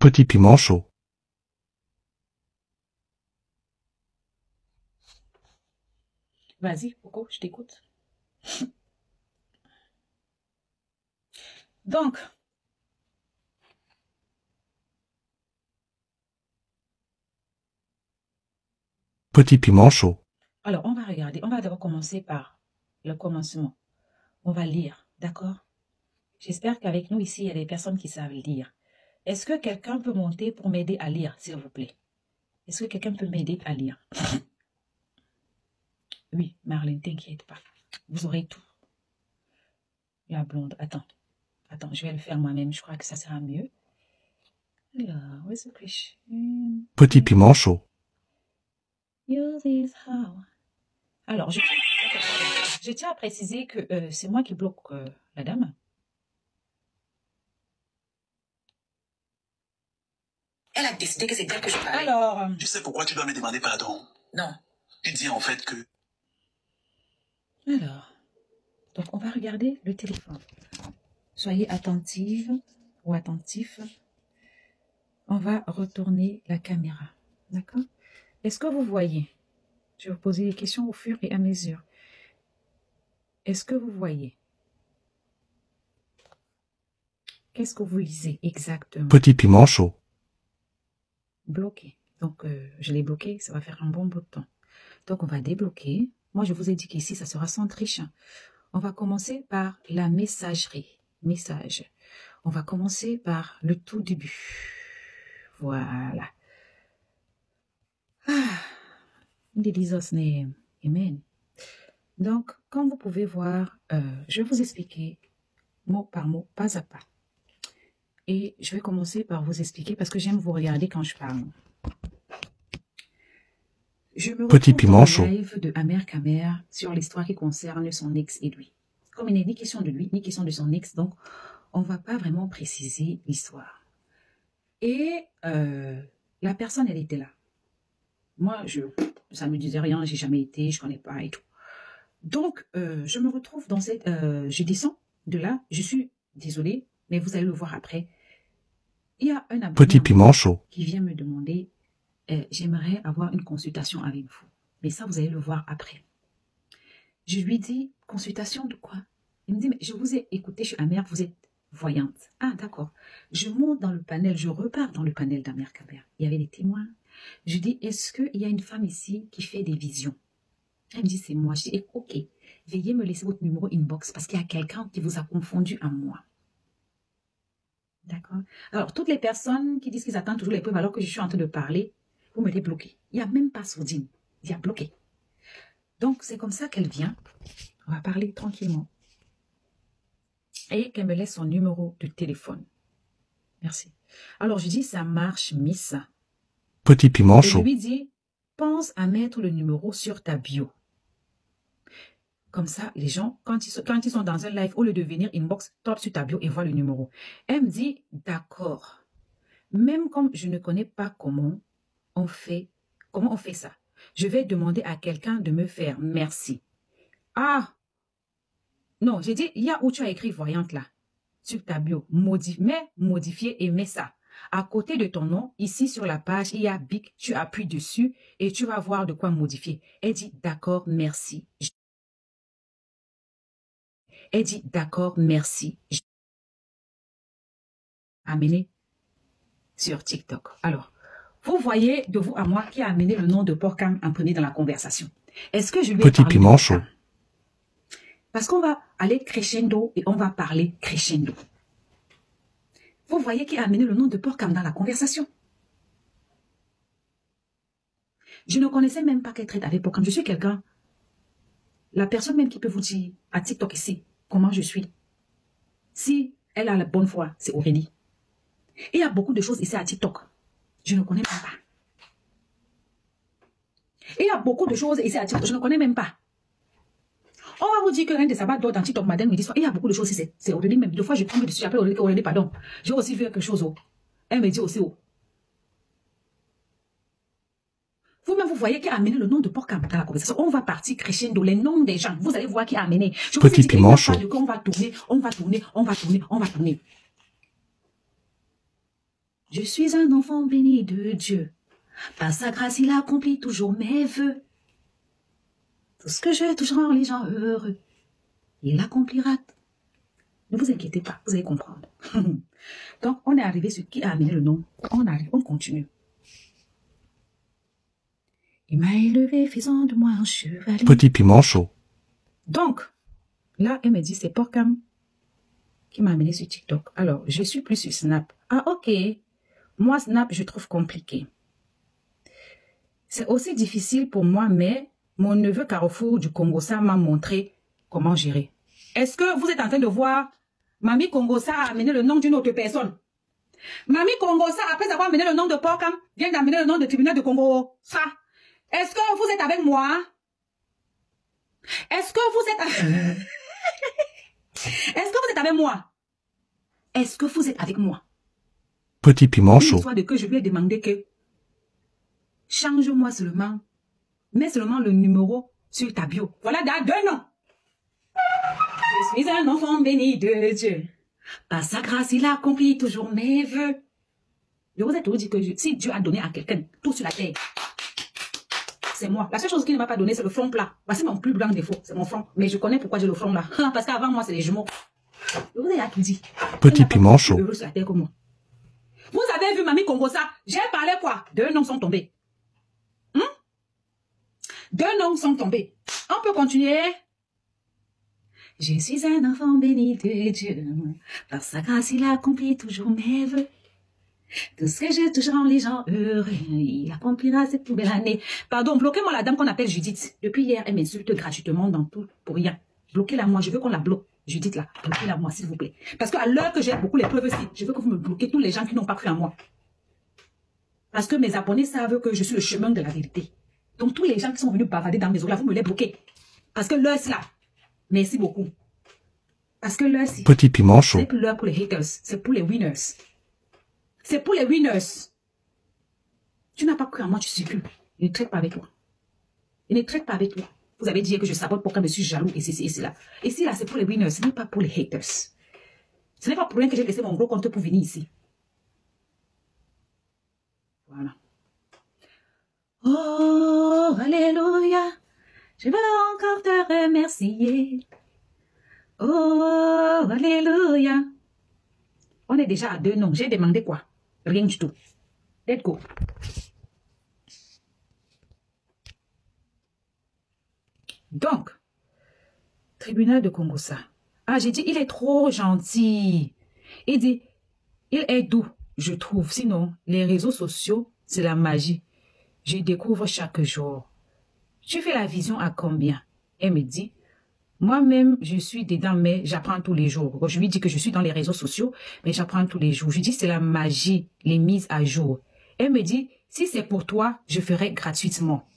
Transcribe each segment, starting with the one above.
Petit piment chaud. Vas-y, Coco, je t'écoute. Donc, Petit piment chaud. alors on va regarder, on va d'abord commencer par le commencement. On va lire, d'accord? J'espère qu'avec nous ici, il y a des personnes qui savent lire. Est-ce que quelqu'un peut monter pour m'aider à lire, s'il vous plaît? Est-ce que quelqu'un peut m'aider à lire? Oui, Marlène, t'inquiète pas. Vous aurez tout. La blonde, attends, je vais le faire moi-même. Je crois que ça sera mieux. Alors, where's the question? Petit piment chaud. Use this how. Alors, je tiens à préciser que c'est moi qui bloque la dame. Elle a décidé que c'est elle que je parlais. Alors... Tu sais pourquoi tu dois me demander pardon? Non. Tu dis en fait que... Alors, donc on va regarder le téléphone. Soyez attentive ou attentif. On va retourner la caméra. D'accord? Est-ce que vous voyez? Je vais vous poser des questions au fur et à mesure. Est-ce que vous voyez? Qu'est-ce que vous lisez exactement? Petit piment chaud. Bloqué. Donc, je l'ai bloqué, ça va faire un bon bout de temps. Donc, on va débloquer. Moi, je vous ai dit qu'ici, ça sera sans triche. On va commencer par la messagerie. Message. On va commencer par le tout début. Voilà. Ah. In Jesus' name. Amen. Donc, comme vous pouvez voir, je vais vous expliquer mot par mot, pas à pas. Et je vais commencer par vous expliquer parce que j'aime vous regarder quand je parle. Je me Petit retrouve piment dans chaud. le live de Amer Kamer sur l'histoire qui concerne son ex et lui. Comme il n'est ni question de lui, ni question de son ex, donc on ne va pas vraiment préciser l'histoire. Et la personne, elle était là. Moi, ça ne me disait rien, j'ai jamais été, je ne connais pas et tout. Donc, je me retrouve dans cette... je descends de là, je suis désolée, mais vous allez le voir après. Il y a un abonné Petit piment chaud. qui vient me demander, j'aimerais avoir une consultation avec vous. Mais ça, vous allez le voir après. Je lui dis, consultation de quoi? Il me dit, mais je vous ai écouté, je suis Amer, vous êtes voyante. Ah, d'accord. Je monte dans le panel, je repars dans le panel d'Amer Kamer. Il y avait des témoins. Je dis, est-ce qu'il y a une femme ici qui fait des visions? Elle me dit, c'est moi. Je dis, ok, veuillez me laisser votre numéro inbox parce qu'il y a quelqu'un qui vous a confondu à moi. D'accord? Alors, toutes les personnes qui disent qu'ils attendent toujours les preuves alors que je suis en train de parler, vous me débloquez. Il n'y a même pas sourdine. Il y a bloqué. Donc, c'est comme ça qu'elle vient. On va parler tranquillement. Et qu'elle me laisse son numéro de téléphone. Merci. Alors, je dis, ça marche, Miss. Petit piment Et je chaud. lui dis, pense à mettre le numéro sur ta bio. Comme ça, les gens, quand ils sont dans un live, au lieu de venir inbox, top sur ta bio et voient le numéro. Elle me dit, d'accord. Même comme je ne connais pas comment on fait ça, je vais demander à quelqu'un de me faire merci. Ah, non, j'ai dit, il y a où tu as écrit voyante là, sur ta bio, modifier et mets ça. À côté de ton nom, ici sur la page, il y a BIC, tu appuies dessus et tu vas voir de quoi modifier. Elle dit, d'accord, merci. Elle dit, d'accord, merci. Amené sur TikTok. Alors, vous voyez de vous à moi qui a amené le nom de Porcam imprimé dans la conversation. Est-ce que je lui ai Petit parlé piment de chaud. Porcam? Parce qu'on va aller crescendo et on va parler crescendo. Vous voyez qui a amené le nom de Porcam dans la conversation. Je ne connaissais même pas qu'elle traite avec Porcam. Je suis quelqu'un, la personne même qui peut vous dire à TikTok ici comment je suis. Si elle a la bonne foi, c'est Aurélie. Et il y a beaucoup de choses ici à TikTok. Je ne connais même pas. Et il y a beaucoup de choses ici à TikTok. Je ne connais même pas. On va vous dire que rien de sabbat dans TikTok matin, midi, soir. Et il y a beaucoup de choses ici. C'est Aurélie même. Deux fois, je tombe dessus. J'appelle Aurélie, pardon. J'ai aussi vu quelque chose. Elle me dit aussi. Vous-même, vous voyez qui a amené le nom de Porcam dans la conversation. On va partir crescendo les noms des gens. Vous allez voir qui a amené. Je vous ai dit, Petit piment chaud. on va tourner, on va tourner, on va tourner, on va tourner. Je suis un enfant béni de Dieu. Par sa grâce, il accomplit toujours mes vœux. Tout ce que je touche rend les gens heureux. Il accomplira. Ne vous inquiétez pas, vous allez comprendre. Donc, on est arrivé sur qui a amené le nom. On continue. Il m'a élevé, faisant de moi un chevalier. Petit piment chaud. Donc, là, elle me dit, c'est Porcam qui m'a amené sur TikTok. Alors, je suis plus sur Snap. Ah, ok. Moi, Snap, je trouve compliqué. C'est aussi difficile pour moi, mais mon neveu Carrefour du Congossa m'a montré comment gérer. Est-ce que vous êtes en train de voir Mamie Congossa a amené le nom d'une autre personne? Mamie Congossa, après avoir amené le nom de Porcam, vient d'amener le nom de tribunal de Congossa. Est-ce que vous êtes avec moi? Est-ce que vous êtes... Est-ce que vous êtes avec moi? Est-ce que vous êtes avec moi? Petit piment chaud. Une fois de que je lui ai demandé que change-moi seulement, mets seulement le numéro sur ta bio. Voilà, deux noms. Je suis un enfant béni de Dieu. Par sa grâce, il accomplit toujours mes vœux. Je vous ai toujours dit que si Dieu a donné à quelqu'un tout sur la terre, c'est moi. La seule chose qu'il ne m'a pas donné, c'est le front plat. Voici mon plus grand défaut, c'est mon front. Mais je connais pourquoi j'ai le front là. Parce qu'avant moi, c'est les jumeaux. Je vous ai tout dit. Petit piment chaud. Sur la terre comme moi. Vous avez vu Mamie Congossa? J'ai parlé quoi? 2 noms sont tombés. 2 noms sont tombés. On peut continuer. Je suis un enfant béni de Dieu. Par sa grâce, il accomplit toujours mes vœux. Tout ce que je touche rend les gens heureux. Il accomplira cette plus belle année. Pardon, bloquez-moi la dame qu'on appelle Judith. Depuis hier, elle m'insulte gratuitement dans tout pour rien. Bloquez-la moi, je veux qu'on la bloque. Judith là, bloquez-la moi s'il vous plaît. Parce qu'à l'heure que j'ai beaucoup les preuves ici, je veux que vous me bloquez tous les gens qui n'ont pas cru en moi. Parce que mes abonnés savent que je suis le chemin de la vérité. Donc tous les gens qui sont venus bavarder dans mes eaux là, vous me les bloquez. Parce que l'heure c'est là. Merci beaucoup. Parce que l'heure c'est... Petit piment chaud. C'est plus l'heure pour les haters, c'est pour les winners. C'est pour les winners. Tu n'as pas cru en moi, tu circules. Il ne traite pas avec moi. Il ne traite pas avec toi. Vous avez dit que je sabote pourquoi je suis jaloux et c'est là. Ici, là, c'est pour les winners, ce n'est pas pour les haters. Ce n'est pas pour rien que j'ai laissé mon gros compte pour venir ici. Voilà. Oh, alléluia. Je veux encore te remercier. Oh, alléluia. On est déjà à 2 noms. J'ai demandé quoi? Rien du tout. Let's go. Donc, tribunal de Congossa. Ah, j'ai dit, il est trop gentil. Il dit, il est doux, je trouve. Sinon, les réseaux sociaux, c'est la magie. Je découvre chaque jour. Tu fais la vision à combien? Elle me dit, moi-même, je suis dedans, mais j'apprends tous les jours. Je lui dis que je suis dans les réseaux sociaux, mais j'apprends tous les jours. Je dis, c'est la magie, les mises à jour. Elle me dit, si c'est pour toi, je ferai gratuitement.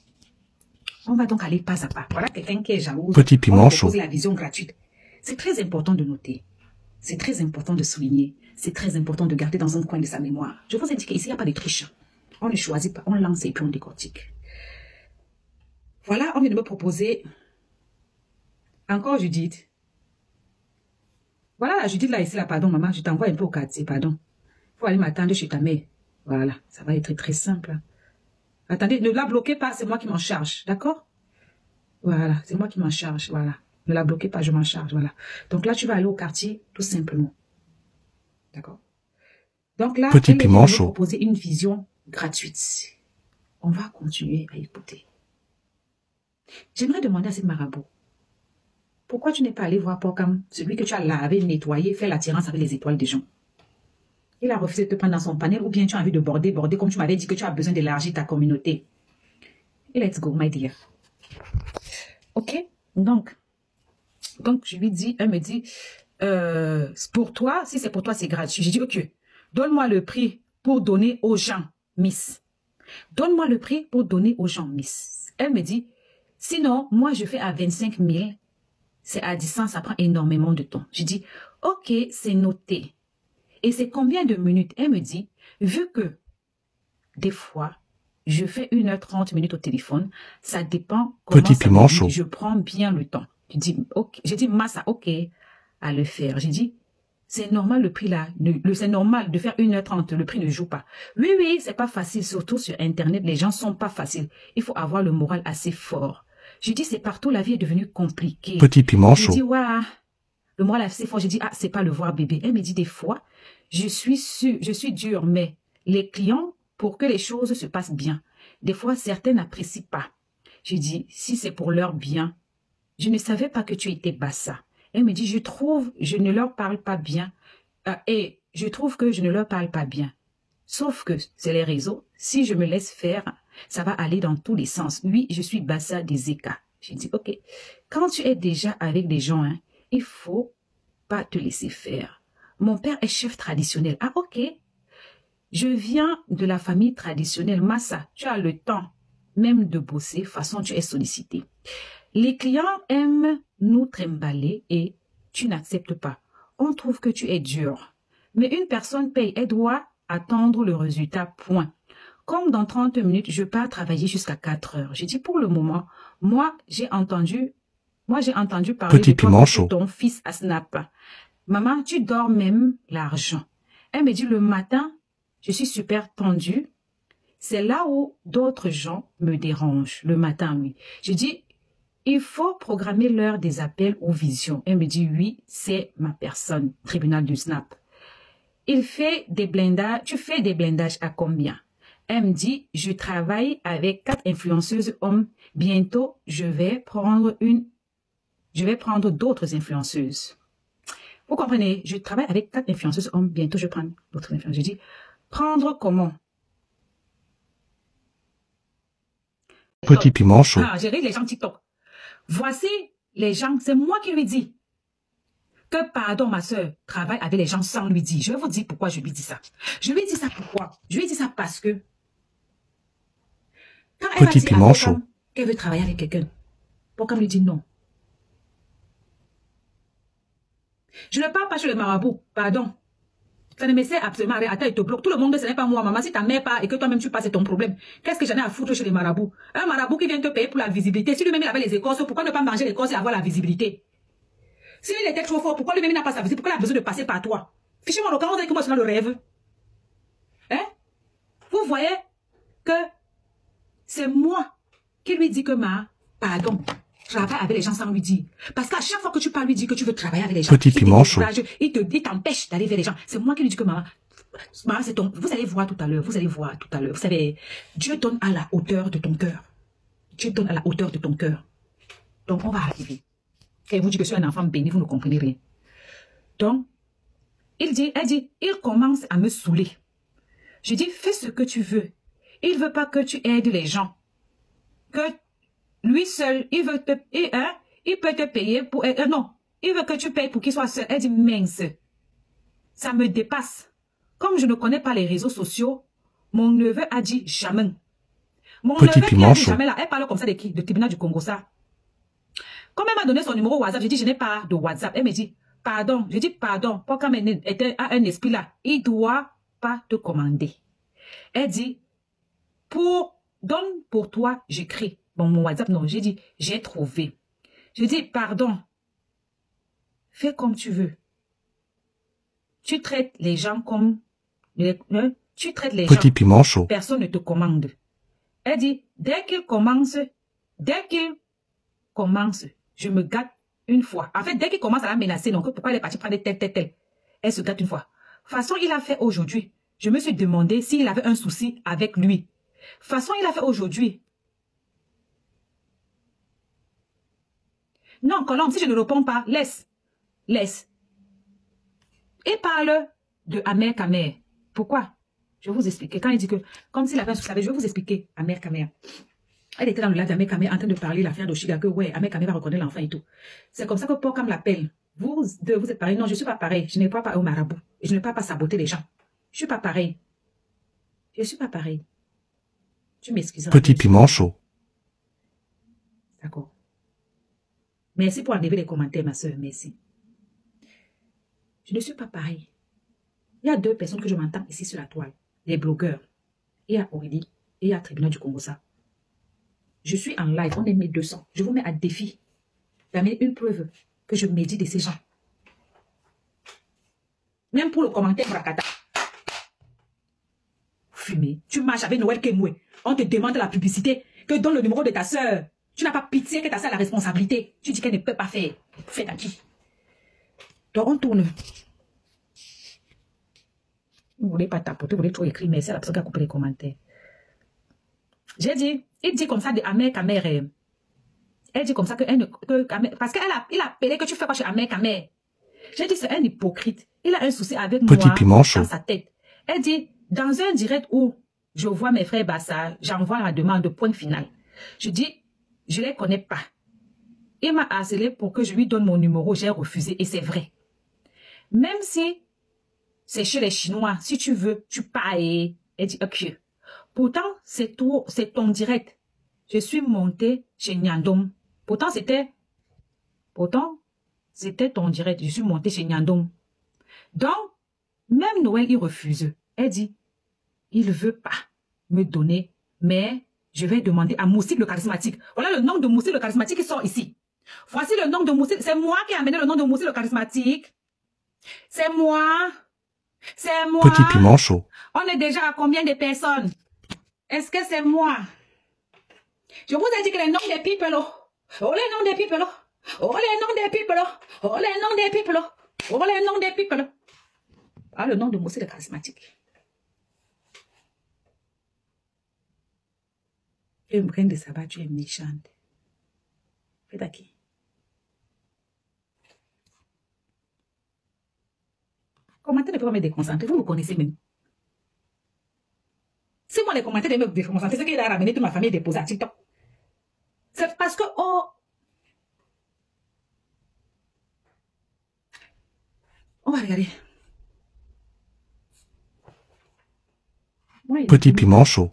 On va donc aller pas à pas. Voilà quelqu'un qui est jaloux. Petit piment chaud. La vision gratuite. C'est très important de noter. C'est très important de souligner. C'est très important de garder dans un coin de sa mémoire. Je vous ai dit qu'ici, il n'y a pas de triche. On ne choisit pas, on lance et puis on décortique. Voilà, on vient de me proposer... Encore Judith. Voilà la Judith là, ici là, pardon maman, je t'envoie un peu au quartier, pardon. Faut aller m'attendre chez ta mère. Voilà, ça va être très simple. Attendez, ne la bloquez pas, c'est moi qui m'en charge, d'accord? Voilà, c'est moi qui m'en charge, voilà. Ne la bloquez pas, je m'en charge, voilà. Donc là, tu vas aller au quartier, tout simplement. D'accord? Donc là, Petit elle piment va chaud. proposer une vision gratuite. On va continuer à écouter. J'aimerais demander à cette marabout. Pourquoi tu n'es pas allé voir Porcam, celui que tu as lavé, nettoyé, fait l'attirance avec les étoiles des gens? Il a refusé de te prendre dans son panel ou bien tu as envie de border comme tu m'avais dit que tu as besoin d'élargir ta communauté. Et let's go, my dear. Ok? Donc, je lui dis, elle me dit, pour toi, si c'est pour toi, c'est gratuit. J'ai dit, ok, donne-moi le prix pour donner aux gens, Miss. Donne-moi le prix pour donner aux gens, Miss. Elle me dit, sinon, moi, je fais à 25 000. C'est à distance, ça prend énormément de temps. Je dis, ok, c'est noté. Et c'est combien de minutes? Elle me dit, vu que des fois, je fais 1h30 minutes au téléphone, ça dépend comment Petit piment chaud. Je prends bien le temps. Je dis, ok, j'ai dit, Massa, ok, à le faire. J'ai dit, c'est normal le prix là, c'est normal de faire 1h30, le prix ne joue pas. Oui, oui, c'est pas facile, surtout sur Internet, les gens sont pas faciles. Il faut avoir le moral assez fort. Je dis, c'est partout, la vie est devenue compliquée. Petit piment Je dis, chaud. ouais, le moral est assez fort. Je dis, ah, c'est pas le voir bébé. Elle me dit des fois, je suis dure, mais les clients, pour que les choses se passent bien, des fois, certains n'apprécient pas. Je dis, si c'est pour leur bien, je ne savais pas que tu étais bassa. Elle me dit, je ne leur parle pas bien. Et je trouve que je ne leur parle pas bien. Sauf que c'est les réseaux. Si je me laisse faire, ça va aller dans tous les sens. Oui, je suis bassa des écarts. J'ai dit, ok, quand tu es déjà avec des gens, hein, il faut pas te laisser faire. Mon père est chef traditionnel. Ah, ok. Je viens de la famille traditionnelle. Massa, tu as le temps même de bosser, façon tu es sollicité. Les clients aiment nous trimballer et tu n'acceptes pas. On trouve que tu es dur. Mais une personne paye, elle doit attendre le résultat, point. Comme dans 30 minutes, je pars travailler jusqu'à 4 heures. J'ai dit, pour le moment, moi, j'ai entendu parler Petit de toi piment que c'est chaud. ton fils à Snap. Maman, tu dors même l'argent. Elle me dit, le matin, je suis super tendue. C'est là où d'autres gens me dérangent, le matin, oui. Je dis, il faut programmer l'heure des appels ou visions. Elle me dit, oui, c'est ma personne, tribunal du Snap. Tu fais des blindages à combien? Elle me dit, je travaille avec 4 influenceuses hommes. Bientôt, je vais prendre d'autres influenceuses. Vous comprenez? Je travaille avec 4 influenceuses hommes. Bientôt, je prends d'autres influenceuses. Je dis, prendre comment? Petit piment chaud. Ah, j'ai les gens TikTok. Voici les gens, c'est moi qui lui dis que, pardon, ma soeur, travaille avec les gens sans lui dire. Je vais vous dire pourquoi je lui dis ça. Je lui dis ça pourquoi? Je lui dis ça parce que quand elle Petit va dire piment à chaud. Pocam qu'elle veut travailler avec quelqu'un, Pocam lui dit non. Je ne parle pas chez le marabout, pardon. Ça ne me sert absolument à rien. Attends, il te bloque. Tout le monde, ce n'est pas moi, maman. Si ta mère part et que toi-même tu passes, c'est ton problème. Qu'est-ce que j'en ai à foutre chez les marabouts? Un marabout qui vient te payer pour la visibilité. Si lui-même il avait les écorces, pourquoi ne pas manger l'écorce et avoir la visibilité? S'il était trop fort, pourquoi lui-même il n'a pas sa visibilité? Pourquoi il a besoin de passer par toi? Fichez-moi le camp, vous avez que moi, c'est dans le rêve. Hein? Vous voyez que c'est moi qui lui dis que pardon, travaille avec les gens sans lui dire. Parce qu'à chaque fois que tu parles, lui dire que tu veux travailler avec les gens, Petit piment chaud. il t'empêche d'aller vers les gens. C'est moi qui lui dis que maman, c'est ton, vous allez voir tout à l'heure, vous savez, Dieu donne à la hauteur de ton cœur. Dieu donne à la hauteur de ton cœur. Donc, on va arriver. Et vous dit que je suis un enfant béni, vous ne comprenez rien. Donc, elle dit, il commence à me saouler. Je dis, fais ce que tu veux. Il veut pas que tu aides les gens. Que lui seul, il peut te payer pour... non, il veut que tu payes pour qu'il soit seul. Elle dit, mince, ça me dépasse. Comme je ne connais pas les réseaux sociaux, mon neveu a dit jamais. Mon Petit neveu qui piment a dit chaud. jamais là, elle parle comme ça de qui? De tribunal du Congo, ça. Comme elle m'a donné son numéro WhatsApp, j'ai dit, je n'ai pas de WhatsApp. Elle me dit, pardon. Je dis, pardon. Pour quand elle a un esprit là, il doit pas te commander. Elle dit, donne pour toi, j'écris. Bon, mon WhatsApp, non, j'ai dit, j'ai trouvé. Je dis, pardon. Fais comme tu veux. Tu traites les gens comme... tu traites les Petit gens. piment chaud. Personne ne te commande. Elle dit, dès qu'il commence, je me gâte une fois. En fait, dès qu'il commence à la menacer, donc pourquoi elle est partie prendre tel. Elle se gâte une fois. Façon, il a fait aujourd'hui. Je me suis demandé s'il avait un souci avec lui. Façon, il a fait aujourd'hui. Non, Colombe, si je ne réponds pas, laisse. Il parle de Amer Kamer. Pourquoi? Je vais vous expliquer. Quand il dit que, comme s'il avait un souci avec, je vais vous expliquer Amer Kamer. Elle était dans le live d'Amer Kamer en train de parler l'affaire d'Oshiga que ouais, Amer Kamer va reconnaître l'enfant et tout. C'est comme ça que Pocam l'appelle. Vous êtes pareil. Non, je ne suis pas pareil. Je n'ai pas au marabout. Je ne peux pas saboter les gens. Je ne suis pas pareil. Je ne suis pas pareil. Tu m'excuseras. Petit piment chaud. D'accord. Merci pour enlever les commentaires, ma soeur. Merci. Je ne suis pas pareil. Il y a 2 personnes que je m'entends ici sur la toile. Les blogueurs. Il y a Aurélie et il y a Tribunal du Congo. Ça. Je suis en live. On est 1200. Je vous mets à défi d'amener une preuve que je médite de ces gens. Même pour le commentaire, Brakata. Fumé. Tu marches avec Noël Kemwe. On te demande la publicité. Que donne le numéro de ta soeur. Tu n'as pas pitié que ta soeur a la responsabilité. Tu dis qu'elle ne peut pas faire. Faites à qui? Donc on tourne. Vous ne voulez pas tapoter, vous voulez trop écrire, mais c'est la personne qui a coupé les commentaires. J'ai dit, il dit comme ça de Amer Kamer. Elle dit comme ça que elle ne, parce qu'il a appelé que tu fais quoi chez Amer Kamer. J'ai dit c'est un hypocrite. Il a un souci avec Petit moi piment chaud. dans sa tête. Elle dit, dans un direct où je vois mes frères Bassa, j'envoie la demande de point final. Je dis, je ne les connais pas. Il m'a harcelé pour que je lui donne mon numéro, j'ai refusé et c'est vrai. Même si c'est chez les Chinois, si tu veux, tu payes. Elle dit, ok. Pourtant, c'est ton direct. Je suis montée chez Nyandom. Pourtant, c'était ton direct. Je suis montée chez Nyandom. Donc, même Noël, il refuse. Elle dit, il ne veut pas me donner, mais je vais demander à Moussi le charismatique. Voilà le nom de Moussi le charismatique qui sort ici. Voici le nom de Moussi. C'est moi qui ai amené le nom de Moussi le charismatique. C'est moi. C'est moi. Petit piment chaud. On est déjà à combien de personnes? Est-ce que c'est moi? Je vous ai dit que les noms des people. Oh, les noms des people. Oh, les noms des people. Oh, les noms des people. Oh, les noms des people. Ah, le nom de Moussi le charismatique. Tu es une graine de sabbat, tu es méchante. Faites à qui? Commentaires ne peuvent pas me déconcentrer. Vous me connaissez même. Si moi, les commentaires ne me déconcentrer, c'est qu'il a ramené toute ma famille déposée à TikTok. C'est parce que, oh. On va regarder. Ouais, Petit piment chaud.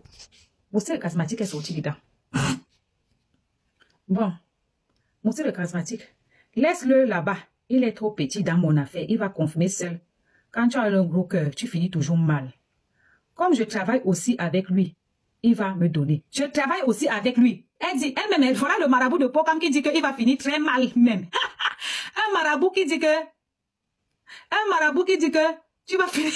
Moussi le charismatique est sorti dedans. Bon. Moussi le charismatique. Laisse-le là-bas. Il est trop petit dans mon affaire. Il va confirmer seul. Quand tu as un gros cœur, tu finis toujours mal. Comme je travaille aussi avec lui, il va me donner. Je travaille aussi avec lui. Elle dit, elle-même, elle fera le marabout de Pokam qui dit qu'il va finir très mal même. Un marabout qui dit que tu vas finir.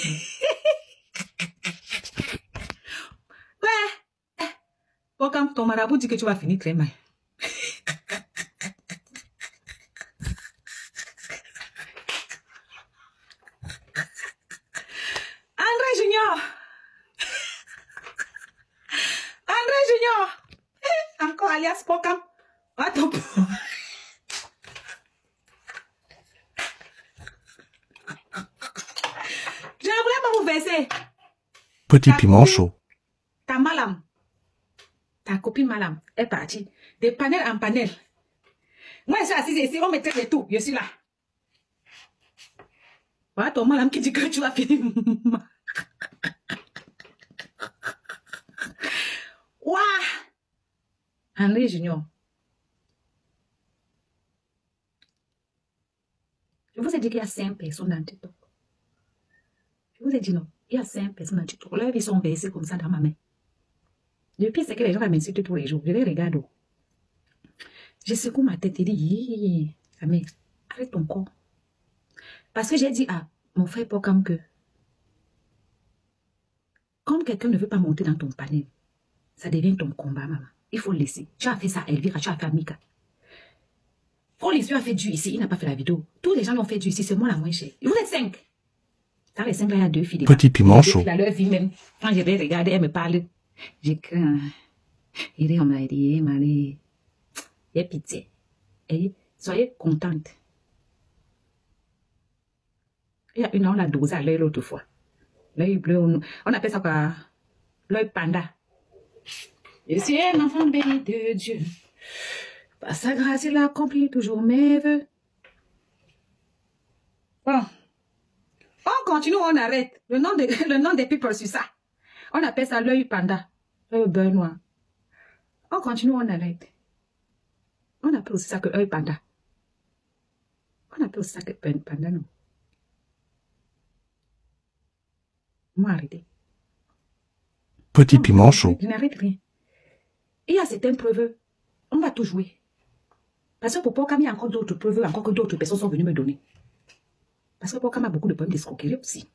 Ouais. Pokam, ton marabout dit que tu vas finir très mal. André Junior. Encore alias Pokam. Attends. Je ne voulais pas vous verser. Petit piment chaud. Ta malam. Ta copine malam est partie. De panel en panel. Moi, je suis assise ici. On me traite de tout. Je suis là. Voilà ton malam qui dit que tu vas finir. Ouah! André Junior. Je vous ai dit qu'il y a 5 personnes dans TikTok. Je vous ai dit non. Il y a 5 personnes dans TikTok. Leurs vies sont versées comme ça dans ma main. Le pire, c'est que les gens m'insultent tous les jours. Je les regarde. Je secoue ma tête et dis, Amé, arrête ton corps. Parce que j'ai dit à mon frère Pokam que comme quelqu'un ne veut pas monter dans ton panel, ça devient ton combat, maman. Il faut le laisser. Tu as fait ça à Elvira, tu as fait à Mika. Police a fait du ici, il n'a pas fait la vidéo. Tous les gens l'ont fait du ici, c'est moi la moins chère. Vous êtes 5. Dans les 5 là, il y a 2 filles. Petit piment chaud. Dans leur vie même, quand je les regarde, elles me parlent. J'ai craint. Il m'a dit, il y a pitié. Et soyez contente. Il y a une, on l'a dosé à l'œil l'autre fois. L'œil bleu, on appelle ça quoi? L'œil panda. Je suis un enfant béni de Dieu. Par sa grâce, il accomplit toujours mes vœux. Bon. On continue ou on arrête? Le nom des people sur ça. On appelle ça l'œil panda. L'œil beurre noir. On continue ou on arrête? On appelle aussi ça que l'œil panda. On appelle aussi ça que panda, non? Moi, arrêtez. Petit piment chaud. Je n'arrête rien. Il y a certaines preuves. On va tout jouer. Parce que pour Pokam, il y a encore d'autres preuves, encore que d'autres personnes sont venues me donner. Parce que Pocam a beaucoup de poèmes d'escroquerie aussi.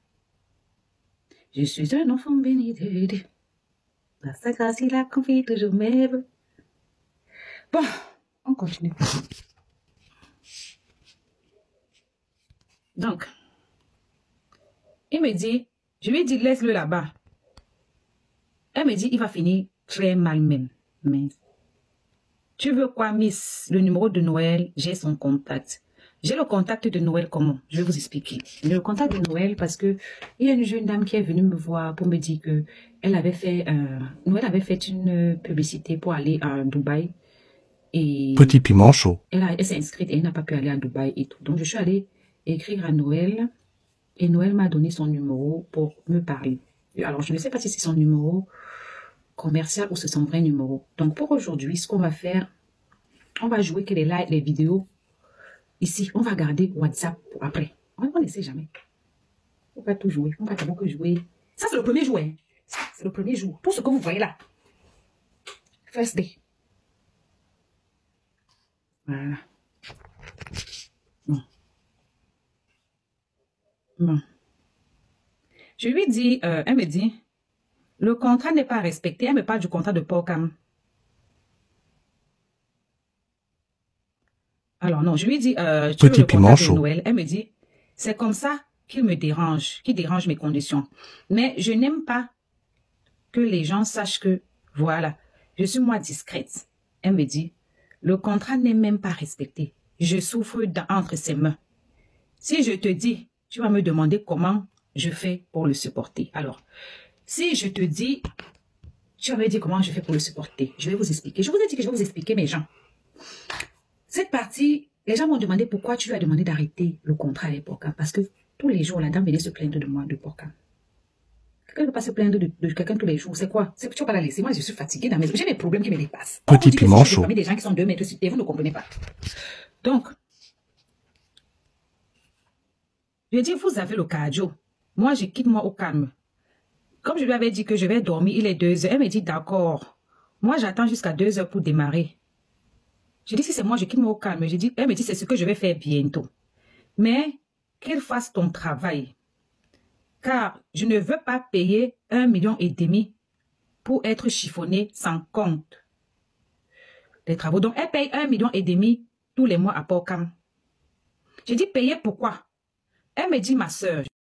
Je suis un enfant béni de Dieu. Par sa grâce, il a confié toujours mes vœux. Bon, on continue. Donc, il me dit, je lui ai dit, laisse-le là-bas. Elle me dit, il va finir très mal même. Mais, tu veux quoi, Miss? Le numéro de Noël, j'ai son contact. J'ai le contact de Noël comment? Je vais vous expliquer. J'ai le contact de Noël parce que il y a une jeune dame qui est venue me voir pour me dire que elle avait fait, Noël avait fait une publicité pour aller à Dubaï. Et Petit piment chaud. elle s'est inscrite et elle n'a pas pu aller à Dubaï et tout. Donc, je suis allée écrire à Noël et Noël m'a donné son numéro pour me parler. Alors, je ne sais pas si c'est son numéro commercial ou c'est son vrai numéro. Donc, pour aujourd'hui, ce qu'on va faire, on va jouer que les vidéos. Ici, on va garder WhatsApp pour après. On ne sait jamais. On va tout jouer. On va d'abord que jouer. Ça, c'est le premier jour. Hein. C'est le premier jour. Tout ce que vous voyez là. First day. Voilà. Bon. Bon. Je lui dis, elle me dit, le contrat n'est pas respecté. Elle me parle du contrat de Pocam. Alors non, je lui dis, tu veux le contrat de Noël. Elle me dit, c'est comme ça qu'il me dérange, qui dérange mes conditions. Mais je n'aime pas que les gens sachent que, voilà, je suis moi discrète. Elle me dit, le contrat n'est même pas respecté. Je souffre entre ses mains. Si je te dis, tu vas me demander comment je fais pour le supporter. Alors, si je te dis, tu vas me dire comment je fais pour le supporter. Je vais vous expliquer. Je vous ai dit que je vais vous expliquer, mes gens. Cette partie, les gens m'ont demandé pourquoi tu lui as demandé d'arrêter le contrat à l'époque. Parce que tous les jours, la dame venait se plaindre de moi, de Pocam. Quelqu'un ne peut pas se plaindre de quelqu'un tous les jours. C'est quoi? C'est que tu vas pas la laisser. Moi, je suis fatiguée dans mes... J'ai des problèmes qui me dépassent. Petit piment chaud. Des gens qui sont 2 mètres et vous ne comprenez pas. Donc, je dis, vous avez le cardio. Moi, je quitte moi au calme. Comme je lui avais dit que je vais dormir, il est 2 heures. Elle me dit, d'accord. Moi, j'attends jusqu'à 2 heures pour démarrer. Je dis, si c'est moi, je quitte moi au calme. Elle me dit, c'est ce que je vais faire bientôt. Mais qu'elle fasse ton travail. Car je ne veux pas payer 1,5 million pour être chiffonné sans compte des travaux. Donc, elle paye 1,5 million tous les mois à Pocam. J'ai dit, payer pourquoi? Elle me dit, ma soeur,